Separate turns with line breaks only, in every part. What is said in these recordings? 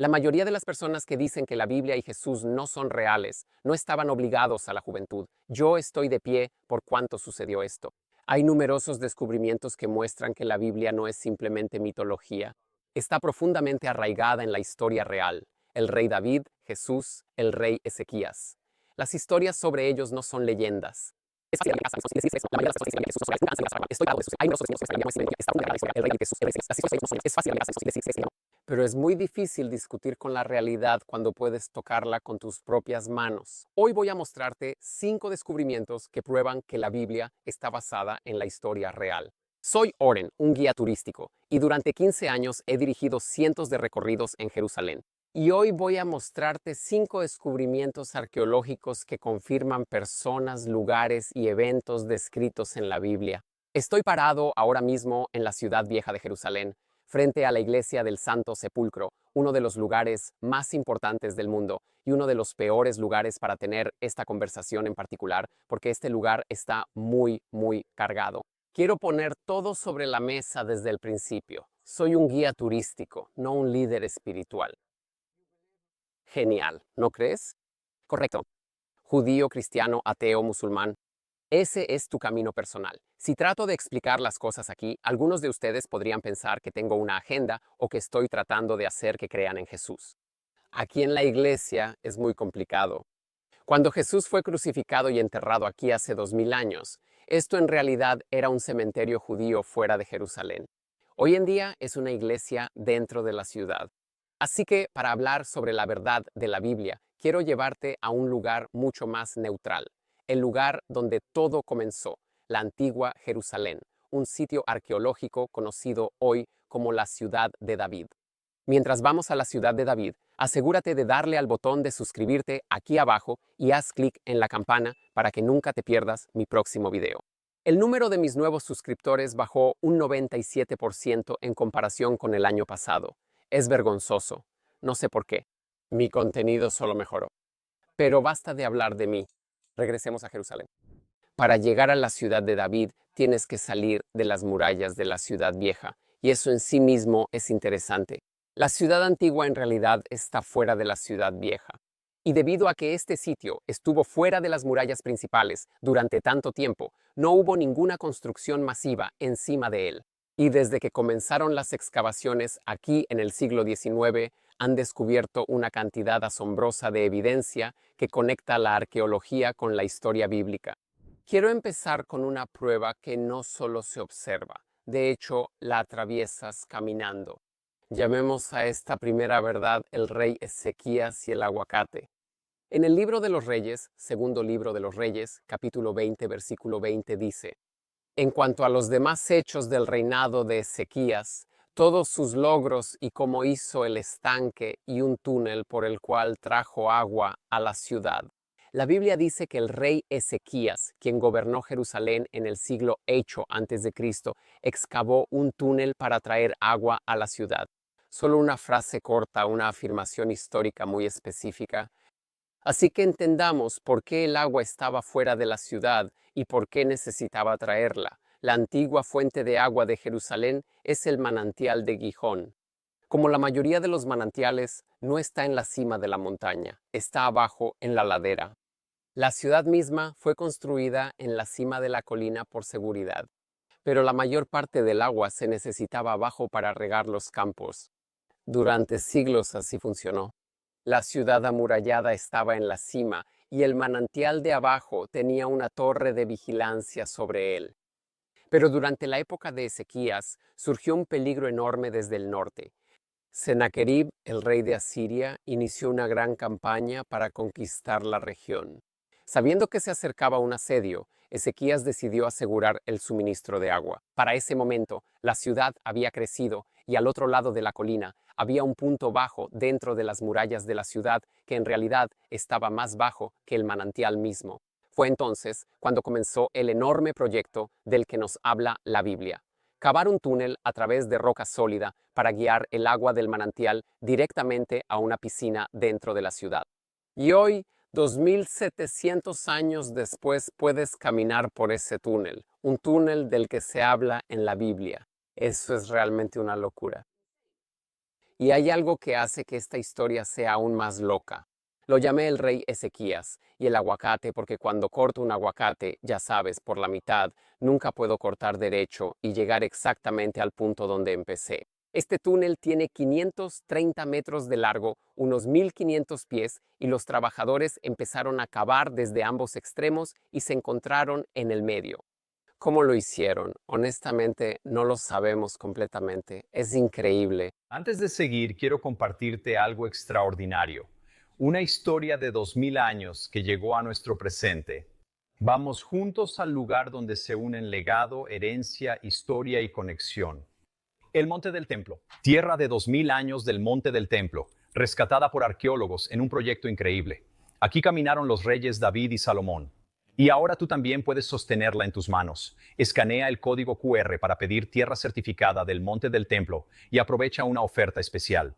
La mayoría de las personas que dicen que la Biblia y Jesús no son reales, no estaban obligados a la juventud. Yo estoy de pie por cuánto sucedió esto. Hay numerosos descubrimientos que muestran que la Biblia no es simplemente mitología. Está profundamente arraigada en la historia real. El rey David, Jesús, el rey Ezequías. Las historias sobre ellos no son leyendas. Es fácil de la mayoría de las personas dicen que Jesús no estoy parado de Jesús. Hay numerosos testimonios que está fundada la historia. El rey de Jesús, las historias es fácil de decir. Pero es muy difícil discutir con la realidad cuando puedes tocarla con tus propias manos. Hoy voy a mostrarte 5 descubrimientos que prueban que la Biblia está basada en la historia real. Soy Oren, un guía turístico, y durante 15 años he dirigido cientos de recorridos en Jerusalén. Y hoy voy a mostrarte 5 descubrimientos arqueológicos que confirman personas, lugares y eventos descritos en la Biblia. Estoy parado ahora mismo en la ciudad vieja de Jerusalén, frente a la iglesia del Santo Sepulcro, uno de los lugares más importantes del mundo y uno de los peores lugares para tener esta conversación en particular, porque este lugar está muy cargado. Quiero poner todo sobre la mesa desde el principio. Soy un guía turístico, no un líder espiritual. Genial, ¿no crees? Correcto. Judío, cristiano, ateo, musulmán. Ese es tu camino personal. Si trato de explicar las cosas aquí, algunos de ustedes podrían pensar que tengo una agenda o que estoy tratando de hacer que crean en Jesús. Aquí en la iglesia es muy complicado. Cuando Jesús fue crucificado y enterrado aquí hace 2000 años, esto en realidad era un cementerio judío fuera de Jerusalén. Hoy en día es una iglesia dentro de la ciudad. Así que, para hablar sobre la verdad de la Biblia, quiero llevarte a un lugar mucho más neutral, el lugar donde todo comenzó, la antigua Jerusalén, un sitio arqueológico conocido hoy como la ciudad de David. Mientras vamos a la ciudad de David, asegúrate de darle al botón de suscribirte aquí abajo y haz clic en la campana para que nunca te pierdas mi próximo video. El número de mis nuevos suscriptores bajó un 97% en comparación con el año pasado. Es vergonzoso. No sé por qué. Mi contenido solo mejoró. Pero basta de hablar de mí. Regresemos a Jerusalén. Para llegar a la ciudad de David, tienes que salir de las murallas de la ciudad vieja, y eso en sí mismo es interesante. La ciudad antigua en realidad está fuera de la ciudad vieja. Y debido a que este sitio estuvo fuera de las murallas principales durante tanto tiempo, no hubo ninguna construcción masiva encima de él. Y desde que comenzaron las excavaciones aquí en el siglo XIX, han descubierto una cantidad asombrosa de evidencia que conecta la arqueología con la historia bíblica. Quiero empezar con una prueba que no solo se observa, de hecho la atraviesas caminando. Llamemos a esta primera verdad el rey Ezequías y el aguacate. En el libro de los Reyes, segundo libro de los Reyes, capítulo 20, versículo 20 dice: En cuanto a los demás hechos del reinado de Ezequías, todos sus logros y cómo hizo el estanque y un túnel por el cual trajo agua a la ciudad. La Biblia dice que el rey Ezequías, quien gobernó Jerusalén en el siglo VIII a.C., excavó un túnel para traer agua a la ciudad. Solo una frase corta, una afirmación histórica muy específica. Así que entendamos por qué el agua estaba fuera de la ciudad y por qué necesitaba traerla. La antigua fuente de agua de Jerusalén es el manantial de Gijón. Como la mayoría de los manantiales, no está en la cima de la montaña, está abajo en la ladera. La ciudad misma fue construida en la cima de la colina por seguridad, pero la mayor parte del agua se necesitaba abajo para regar los campos. Durante siglos así funcionó. La ciudad amurallada estaba en la cima y el manantial de abajo tenía una torre de vigilancia sobre él. Pero durante la época de Ezequías surgió un peligro enorme desde el norte. Sennacherib, el rey de Asiria, inició una gran campaña para conquistar la región. Sabiendo que se acercaba un asedio, Ezequías decidió asegurar el suministro de agua. Para ese momento, la ciudad había crecido y al otro lado de la colina había un punto bajo dentro de las murallas de la ciudad que en realidad estaba más bajo que el manantial mismo. Fue entonces cuando comenzó el enorme proyecto del que nos habla la Biblia: cavar un túnel a través de roca sólida para guiar el agua del manantial directamente a una piscina dentro de la ciudad. Y hoy, 2700 años después, puedes caminar por ese túnel, un túnel del que se habla en la Biblia. Eso es realmente una locura. Y hay algo que hace que esta historia sea aún más loca. Lo llamé el rey Ezequías y el aguacate porque cuando corto un aguacate, ya sabes, por la mitad, nunca puedo cortar derecho y llegar exactamente al punto donde empecé. Este túnel tiene 530 metros de largo, unos 1500 pies, y los trabajadores empezaron a cavar desde ambos extremos y se encontraron en el medio. ¿Cómo lo hicieron? Honestamente, no lo sabemos completamente. Es increíble.
Antes de seguir, quiero compartirte algo extraordinario, una historia de 2000 años que llegó a nuestro presente. Vamos juntos al lugar donde se unen legado, herencia, historia y conexión. El Monte del Templo, tierra de 2000 años del Monte del Templo, rescatada por arqueólogos en un proyecto increíble. Aquí caminaron los reyes David y Salomón. Y ahora tú también puedes sostenerla en tus manos. Escanea el código QR para pedir tierra certificada del Monte del Templo y aprovecha una oferta especial.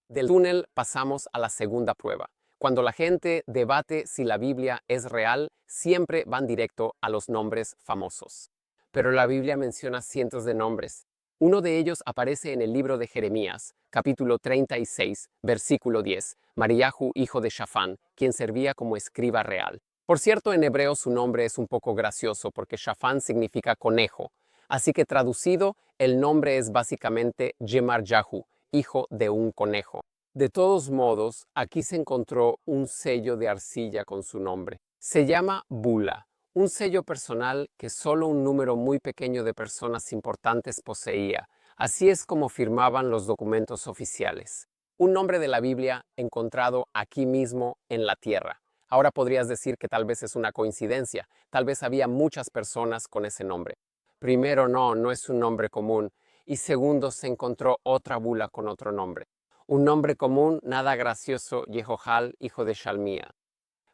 Del túnel pasamos a la segunda prueba. Cuando la gente debate si la Biblia es real, siempre van directo a los nombres famosos. Pero la Biblia menciona cientos de nombres. Uno de ellos aparece en el libro de Jeremías, capítulo 36, versículo 10, Mariahu, hijo de Shafán, quien servía como escriba real. Por cierto, en hebreo su nombre es un poco gracioso porque Shafán significa conejo, así que traducido, el nombre es básicamente Yemaryahu, hijo de un conejo. De todos modos, aquí se encontró un sello de arcilla con su nombre. Se llama bula, un sello personal que solo un número muy pequeño de personas importantes poseía. Así es como firmaban los documentos oficiales. Un nombre de la Biblia encontrado aquí mismo en la tierra. Ahora podrías decir que tal vez es una coincidencia, tal vez había muchas personas con ese nombre. Primero, no es un nombre común. Y segundo, se encontró otra bula con otro nombre. Un nombre común, nada gracioso, Jehohal, hijo de Shalmía.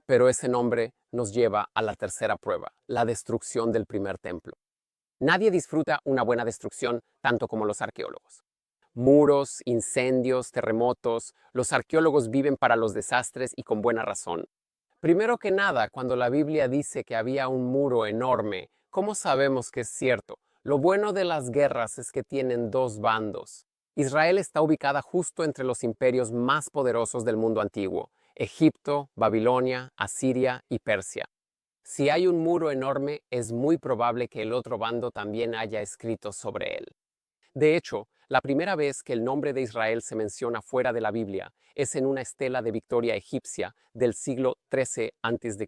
Pero ese nombre nos lleva a la tercera prueba, la destrucción del primer templo. Nadie disfruta una buena destrucción tanto como los arqueólogos. Muros, incendios, terremotos, los arqueólogos viven para los desastres y con buena razón. Primero que nada, cuando la Biblia dice que había un muro enorme, ¿cómo sabemos que es cierto? Lo bueno de las guerras es que tienen dos bandos. Israel está ubicada justo entre los imperios más poderosos del mundo antiguo: Egipto, Babilonia, Asiria y Persia. Si hay un muro enorme, es muy probable que el otro bando también haya escrito sobre él. De hecho, la primera vez que el nombre de Israel se menciona fuera de la Biblia es en una estela de Victoria egipcia del siglo XIII a.C.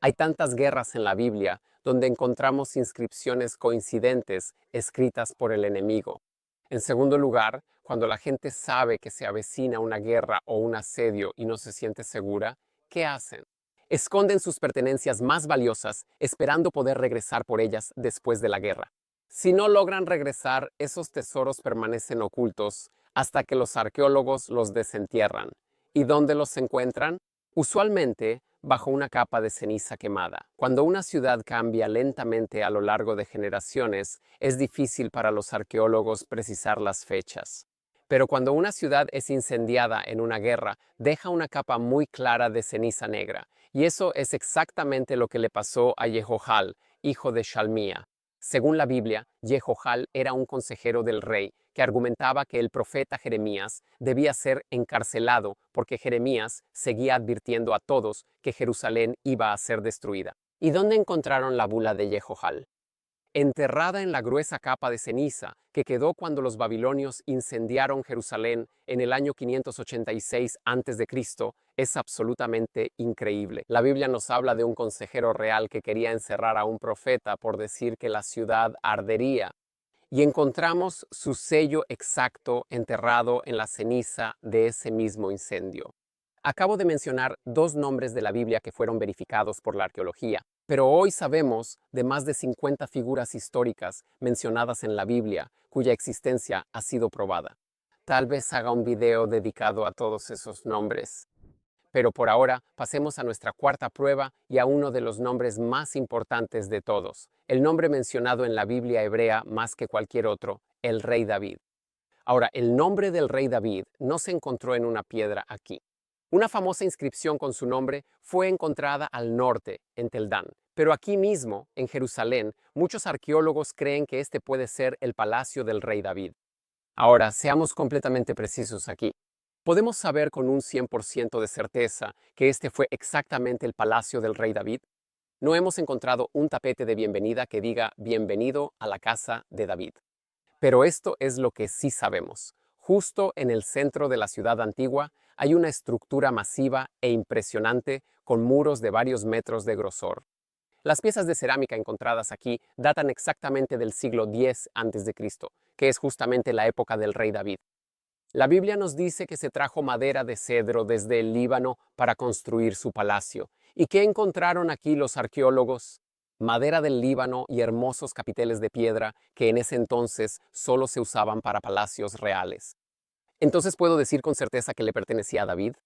Hay tantas guerras en la Biblia donde encontramos inscripciones coincidentes escritas por el enemigo. En segundo lugar, cuando la gente sabe que se avecina una guerra o un asedio y no se siente segura, ¿qué hacen? Esconden sus pertenencias más valiosas, esperando poder regresar por ellas después de la guerra. Si no logran regresar, esos tesoros permanecen ocultos hasta que los arqueólogos los desentierran. ¿Y dónde los encuentran? Usualmente, bajo una capa de ceniza quemada. Cuando una ciudad cambia lentamente a lo largo de generaciones, es difícil para los arqueólogos precisar las fechas. Pero cuando una ciudad es incendiada en una guerra, deja una capa muy clara de ceniza negra. Y eso es exactamente lo que le pasó a Jehohal, hijo de Shalmía. Según la Biblia, Jehohal era un consejero del rey que argumentaba que el profeta Jeremías debía ser encarcelado porque Jeremías seguía advirtiendo a todos que Jerusalén iba a ser destruida. ¿Y dónde encontraron la bula de Jehohal? Enterrada en la gruesa capa de ceniza que quedó cuando los babilonios incendiaron Jerusalén en el año 586 a.C., es absolutamente increíble. La Biblia nos habla de un consejero real que quería encerrar a un profeta por decir que la ciudad ardería. Y encontramos su sello exacto enterrado en la ceniza de ese mismo incendio. Acabo de mencionar dos nombres de la Biblia que fueron verificados por la arqueología, pero hoy sabemos de más de 50 figuras históricas mencionadas en la Biblia cuya existencia ha sido probada. Tal vez haga un video dedicado a todos esos nombres. Pero por ahora pasemos a nuestra cuarta prueba y a uno de los nombres más importantes de todos, el nombre mencionado en la Biblia hebrea más que cualquier otro, el rey David. Ahora, el nombre del rey David no se encontró en una piedra aquí. Una famosa inscripción con su nombre fue encontrada al norte, en Tel Dan, pero aquí mismo, en Jerusalén, muchos arqueólogos creen que este puede ser el palacio del rey David. Ahora, seamos completamente precisos aquí. ¿Podemos saber con un 100% de certeza que este fue exactamente el palacio del rey David? No hemos encontrado un tapete de bienvenida que diga "Bienvenido a la casa de David". Pero esto es lo que sí sabemos. Justo en el centro de la ciudad antigua hay una estructura masiva e impresionante con muros de varios metros de grosor. Las piezas de cerámica encontradas aquí datan exactamente del siglo X a.C., que es justamente la época del rey David. La Biblia nos dice que se trajo madera de cedro desde el Líbano para construir su palacio. ¿Y qué encontraron aquí los arqueólogos? Madera del Líbano y hermosos capiteles de piedra que en ese entonces solo se usaban para palacios reales. ¿Entonces puedo decir con certeza que le pertenecía a David?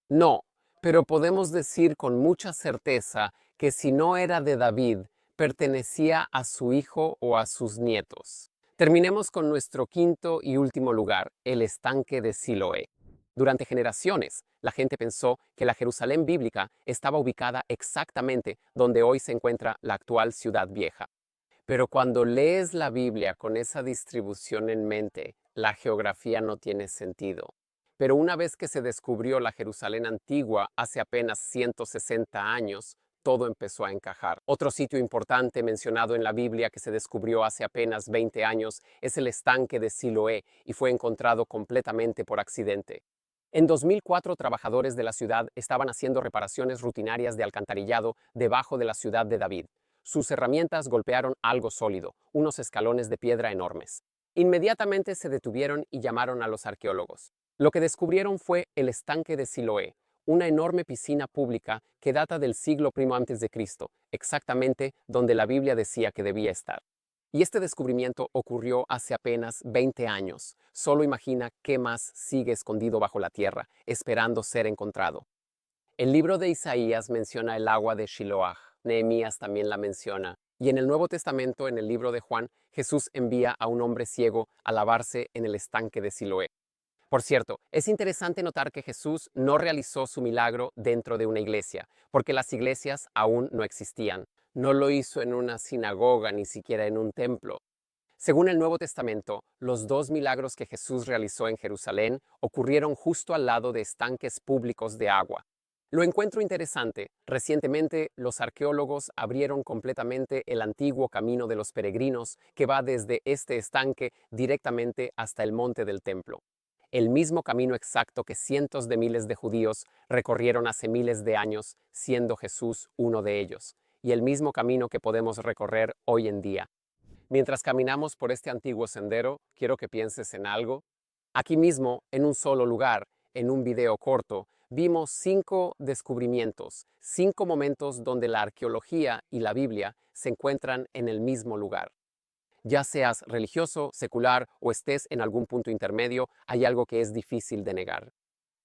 No, pero podemos decir con mucha certeza que si no era de David, pertenecía a su hijo o a sus nietos. Terminemos con nuestro quinto y último lugar, el estanque de Siloé. Durante generaciones, la gente pensó que la Jerusalén bíblica estaba ubicada exactamente donde hoy se encuentra la actual Ciudad Vieja. Pero cuando lees la Biblia con esa distribución en mente, la geografía no tiene sentido. Pero una vez que se descubrió la Jerusalén antigua hace apenas 160 años, todo empezó a encajar. Otro sitio importante mencionado en la Biblia que se descubrió hace apenas 20 años es el estanque de Siloé y fue encontrado completamente por accidente. En 2004, trabajadores de la ciudad estaban haciendo reparaciones rutinarias de alcantarillado debajo de la ciudad de David. Sus herramientas golpearon algo sólido, unos escalones de piedra enormes. Inmediatamente se detuvieron y llamaron a los arqueólogos. Lo que descubrieron fue el estanque de Siloé, una enorme piscina pública que data del siglo I a.C., exactamente donde la Biblia decía que debía estar. Y este descubrimiento ocurrió hace apenas 20 años. Solo imagina qué más sigue escondido bajo la tierra, esperando ser encontrado. El libro de Isaías menciona el agua de Shiloah, Nehemías también la menciona, y en el Nuevo Testamento, en el libro de Juan, Jesús envía a un hombre ciego a lavarse en el estanque de Siloé. Por cierto, es interesante notar que Jesús no realizó su milagro dentro de una iglesia, porque las iglesias aún no existían. No lo hizo en una sinagoga, ni siquiera en un templo. Según el Nuevo Testamento, los dos milagros que Jesús realizó en Jerusalén ocurrieron justo al lado de estanques públicos de agua. Lo encuentro interesante. Recientemente, los arqueólogos abrieron completamente el antiguo camino de los peregrinos que va desde este estanque directamente hasta el monte del templo. El mismo camino exacto que cientos de miles de judíos recorrieron hace miles de años, siendo Jesús uno de ellos, y el mismo camino que podemos recorrer hoy en día. Mientras caminamos por este antiguo sendero, quiero que pienses en algo. Aquí mismo, en un solo lugar, en un video corto, vimos 5 descubrimientos, 5 momentos donde la arqueología y la Biblia se encuentran en el mismo lugar. Ya seas religioso, secular o estés en algún punto intermedio, hay algo que es difícil de negar.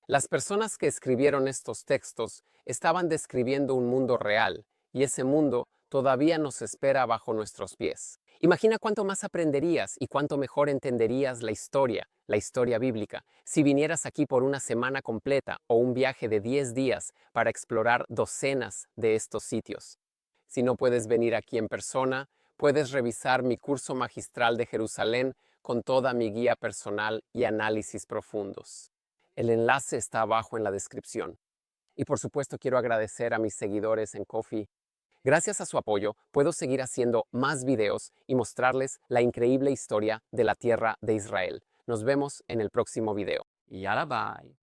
Las personas que escribieron estos textos estaban describiendo un mundo real, y ese mundo todavía nos espera bajo nuestros pies. Imagina cuánto más aprenderías y cuánto mejor entenderías la historia bíblica, si vinieras aquí por una semana completa o un viaje de 10 días para explorar docenas de estos sitios. Si no puedes venir aquí en persona, puedes revisar mi curso magistral de Jerusalén con toda mi guía personal y análisis profundos. El enlace está abajo en la descripción. Y por supuesto quiero agradecer a mis seguidores en Ko-fi. Gracias a su apoyo, puedo seguir haciendo más videos y mostrarles la increíble historia de la tierra de Israel. Nos vemos en el próximo video. Yalla bye.